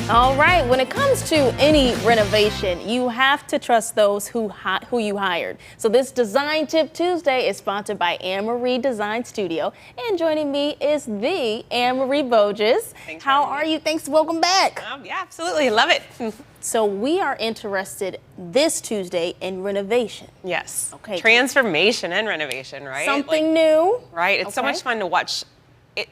All right, when it comes to any renovation, you have to trust those who you hired. So this Design Tip Tuesday is sponsored by Anne-Marie Design Studio, and joining me is the Anne-Marie Boges. How are you? Thanks, welcome back. Yeah, absolutely, love it. So we are interested this Tuesday in renovation. Yes, Okay. transformation and renovation, right? Something new. Right, it's so Okay. much fun to watch.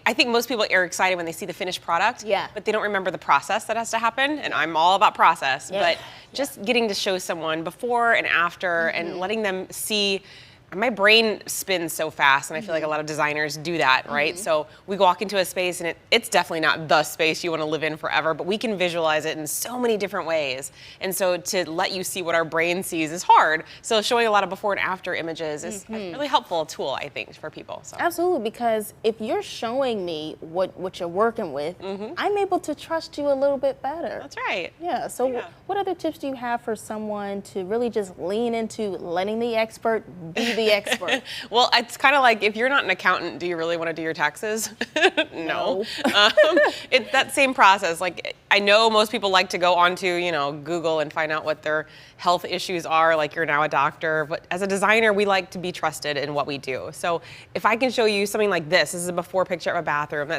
I think most people are excited when they see the finished product, Yeah. but they don't remember the process that has to happen, and I'm all about process, Yeah. but just getting to show someone before and after and letting them see. My brain spins so fast, and I feel like a lot of designers do that, right? So we walk into a space, and it's definitely not the space you want to live in forever, but we can visualize it in so many different ways. And so to let you see what our brain sees is hard. So showing a lot of before and after images is a really helpful tool, I think, for people. So. Absolutely, because if you're showing me what you're working with, I'm able to trust you a little bit better. That's right. Yeah, so Yeah. what other tips do you have for someone to really just lean into letting the expert be the expert? Well, it's kind of like if you're not an accountant, do you really want to do your taxes? No. It's that same process. Like I know most people like to go onto, Google and find out what their health issues are, like you're now a doctor, but as a designer, we like to be trusted in what we do. So if I can show you something like this is a before picture of a bathroom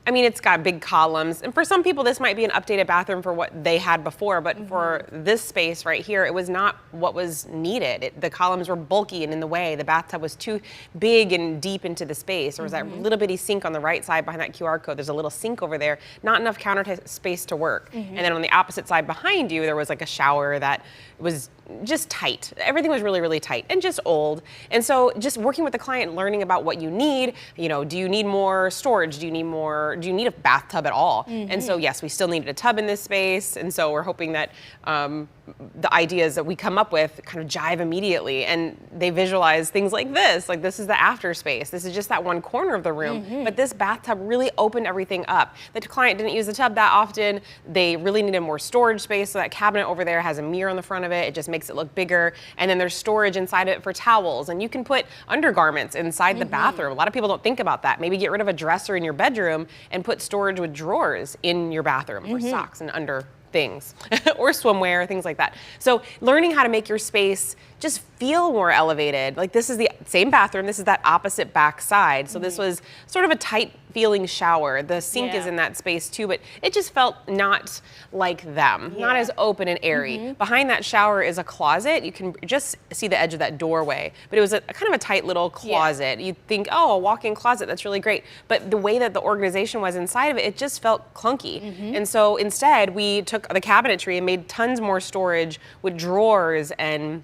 it's got big columns. And for some people, this might be an updated bathroom for what they had before, but for this space right here, it was not what was needed. The columns were bulky and in the way. The bathtub was too big and deep into the space. There was that little bitty sink on the right side behind that QR code. There's a little sink over there, not enough counter space to work. And then on the opposite side behind you, there was like a shower that was just tight. Everything was really, really tight and just old. And so just working with the client, learning about what you need, do you need more storage? Do you need a bathtub at all? And so yes, we still needed a tub in this space. And so we're hoping that the ideas that we come up with kind of jive immediately, and they visualize things like this is the after space. This is just that one corner of the room, but this bathtub really opened everything up. The client didn't use the tub that often. They really needed more storage space, so that cabinet over there has a mirror on the front of it. It just makes it look bigger. And then there's storage inside it for towels, and you can put undergarments inside the bathroom. A lot of people don't think about that. Maybe get rid of a dresser in your bedroom and put storage with drawers in your bathroom for socks and under things or swimwear, things like that. So learning how to make your space just feel more elevated. Like this is the same bathroom, this is that opposite back side. So this was sort of a tight feeling shower. The sink is in that space too, but it just felt not like them, not as open and airy. Behind that shower is a closet. You can just see the edge of that doorway, but it was a kind of a tight little closet. You'd think, oh, a walk-in closet, that's really great. But the way that the organization was inside of it, it just felt clunky. And so instead we took the cabinetry and made tons more storage with drawers and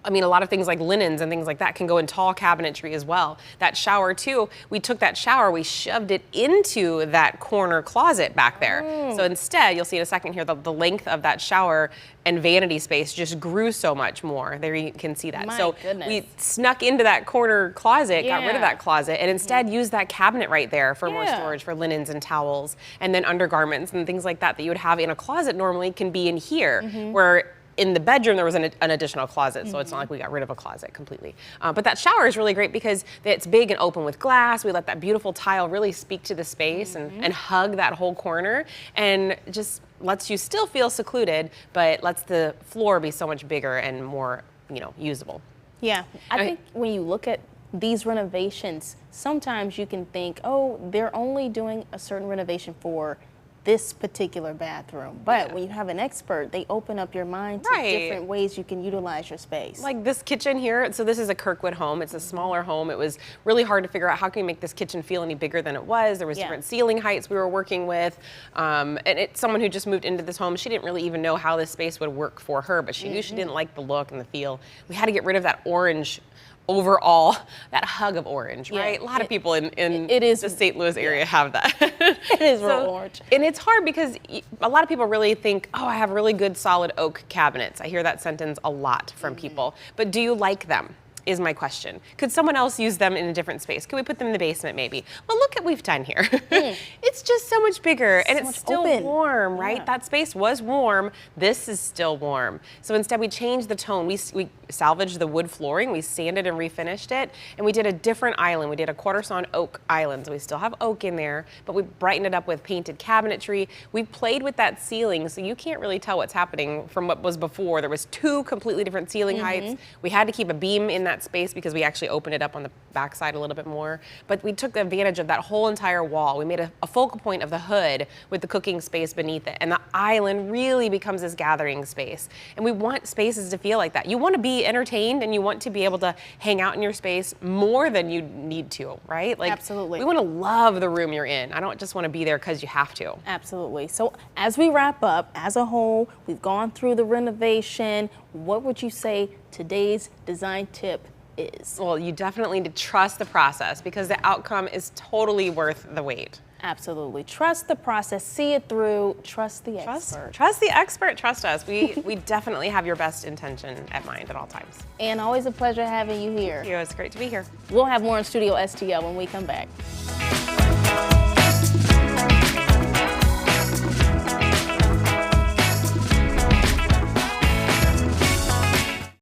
a lot of things like linens and things like that can go in tall cabinetry as well. That shower too, we took that shower, we shoved it into that corner closet back there. So instead, you'll see in a second here, the length of that shower and vanity space just grew so much more. There you can see that. My goodness. We snuck into that corner closet, got rid of that closet, and instead used that cabinet right there for more storage for linens and towels, and then undergarments and things like that you would have in a closet normally can be in here, where in the bedroom, there was an additional closet, so it's not like we got rid of a closet completely. But that shower is really great because it's big and open with glass. We let that beautiful tile really speak to the space and hug that whole corner, and just lets you still feel secluded, but lets the floor be so much bigger and more, usable. Yeah, I think when you look at these renovations, sometimes you can think, oh, they're only doing a certain renovation for this particular bathroom. But when you have an expert, they open up your mind to different ways you can utilize your space. Like this kitchen here, so this is a Kirkwood home. It's a smaller home. It was really hard to figure out how can you make this kitchen feel any bigger than it was. There was different ceiling heights we were working with. And it's someone who just moved into this home. She didn't really even know how this space would work for her, but she knew she didn't like the look and the feel. We had to get rid of that orange overall, that hug of orange, right? A lot of people in the St. Louis area have that. It is real orange. And it's hard because a lot of people really think, oh, I have really good solid oak cabinets. I hear that sentence a lot from people. But do you like them? is my question. Could someone else use them in a different space? Could we put them in the basement maybe? Well, look what we've done here. It's just so much bigger and it's still warm, right? Yeah. That space was warm. This is still warm. So instead we changed the tone. We salvaged the wood flooring, we sanded and refinished it, and we did a different island. We did a quarter sawn oak island. So we still have oak in there, but we brightened it up with painted cabinetry. We played with that ceiling, so you can't really tell what's happening from what was before. There was 2 completely different ceiling heights. We had to keep a beam in that space because we actually opened it up on the backside a little bit more. But we took advantage of that whole entire wall. We made a focal point of the hood with the cooking space beneath it. And the island really becomes this gathering space. And we want spaces to feel like that. You want to be entertained and you want to be able to hang out in your space more than you need to, right? Like, absolutely. We want to love the room you're in. I don't just want to be there because you have to. Absolutely. So as we wrap up, as a whole, we've gone through the renovation. What would you say today's design tip is? Well, you definitely need to trust the process because the outcome is totally worth the wait. Absolutely. Trust the process, see it through, trust the expert. Trust the expert, trust us. We definitely have your best intention at mind at all times. And always a pleasure having you here. Thank you. It's great to be here. We'll have more in Studio STL when we come back.